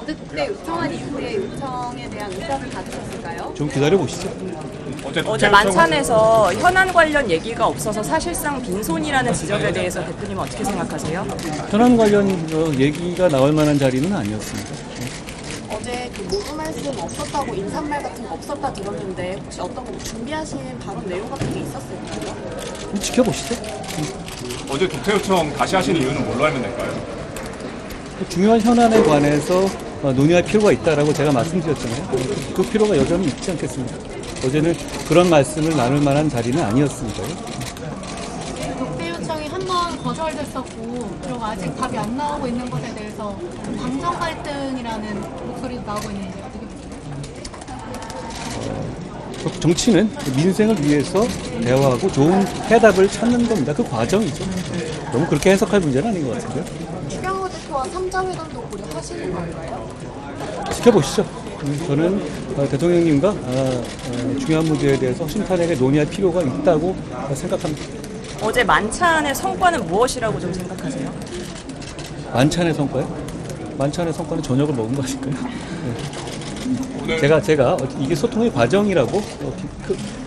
어제 그때 요청한 이후에 요청에 대한 응답을 받으셨을까요? 좀 기다려보시죠. 어제 만찬에서 현안 관련 얘기가 없어서 사실상 빈손이라는 지적에 대해서 대표님은 어떻게 생각하세요? 현안 관련 얘기가 나올 만한 자리는 아니었습니다. 어제 그 모두 말씀 없었다고 인사말 같은 거 없었다 들었는데 혹시 어떤 거 준비하신 발언 내용 같은 게 있었을까요? 지켜보시죠. 어제 독재 요청 다시 하신 이유는 뭘로 알면 될까요? 중요한 현안에 관해서 논의할 필요가 있다라고 제가 말씀드렸잖아요. 그 필요가 여전히 있지 않겠습니까? 어제는 그런 말씀을 나눌 만한 자리는 아니었으니까요. 독재 요청이 한 번 거절됐었고 그리고 아직 답이 안 나오고 있는 것에 대해서 당정 갈등이라는 목소리도 나오고 있는지 어떻게 보세요? 정치는 민생을 위해서 대화하고 좋은 해답을 찾는 겁니다. 그 과정이죠. 너무 그렇게 해석할 문제는 아닌 것 같은데요. 추경호 대표와 3자 회담도 고려하시는 건가요? 지켜보시죠. 저는 대통령님과 중요한 문제에 대해서 허심탄회하게 논의할 필요가 있다고 생각합니다. 어제 만찬의 성과는 무엇이라고 좀 생각하세요? 만찬의 성과요? 만찬의 성과는 저녁을 먹은 거 아닐까요? 네. 제가 이게 소통의 과정이라고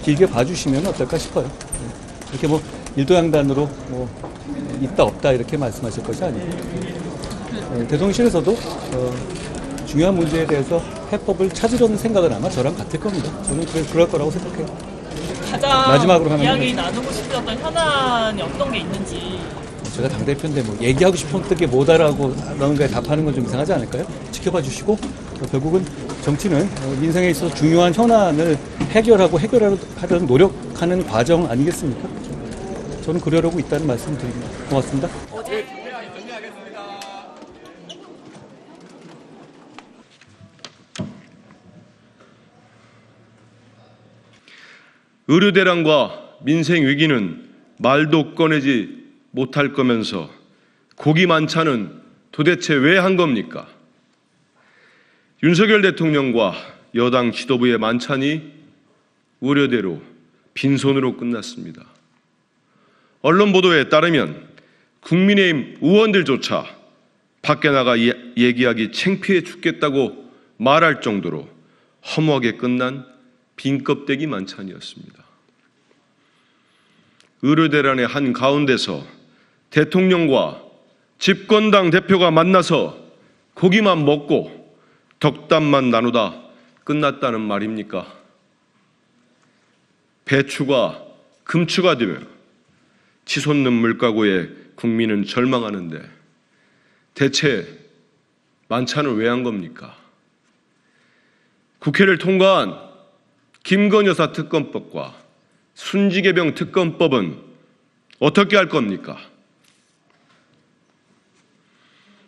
길게 봐주시면 어떨까 싶어요. 이렇게 뭐 일도양단으로 있다 없다 이렇게 말씀하실 것이 아니고 대통령실에서도 중요한 문제에 대해서 해법을 찾으려는 생각은 아마 저랑 같을 겁니다. 저는 그럴 거라고 생각해요. 가장 마지막으로 하나 이야기 나누고 싶었던 현안이 어떤 게 있는지. 제가 당대표인데 뭐 얘기하고 싶었던 게 뭐다라고 그런 거에 답하는 건 좀 이상하지 않을까요? 지켜봐 주시고 결국은 정치는 민생에 있어서 중요한 현안을 해결하려는 노력하는 과정 아니겠습니까? 저는 그러려고 있다는 말씀을 드립니다. 고맙습니다. 의료 대란과 민생 위기는 말도 꺼내지 못할 거면서 고기 만찬은 도대체 왜 한 겁니까? 윤석열 대통령과 여당 지도부의 만찬이 우려대로 빈손으로 끝났습니다. 언론 보도에 따르면 국민의힘 의원들조차 밖에 나가 얘기하기 창피해 죽겠다고 말할 정도로 허무하게 끝난 빈껍데기 만찬이었습니다. 의료대란의 한가운데서 대통령과 집권당 대표가 만나서 고기만 먹고 덕담만 나누다 끝났다는 말입니까? 배추가 금추가 되며 치솟는 물가고에 국민은 절망하는데 대체 만찬을 왜 한 겁니까? 국회를 통과한 김건희 여사 특검법과 순직외병 특검법은 어떻게 할 겁니까?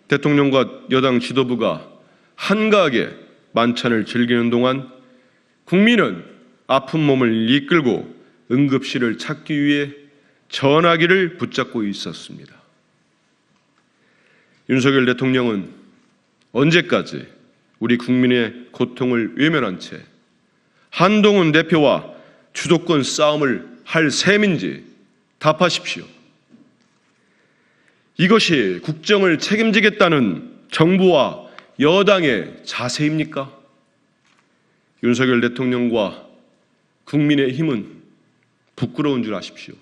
대통령과 여당 지도부가 한가하게 만찬을 즐기는 동안 국민은 아픈 몸을 이끌고 응급실을 찾기 위해 전화기를 붙잡고 있었습니다. 윤석열 대통령은 언제까지 우리 국민의 고통을 외면한 채 한동훈 대표와 주도권 싸움을 할 셈인지 답하십시오. 이것이 국정을 책임지겠다는 정부와 여당의 자세입니까? 윤석열 대통령과 국민의힘은 부끄러운 줄 아십시오.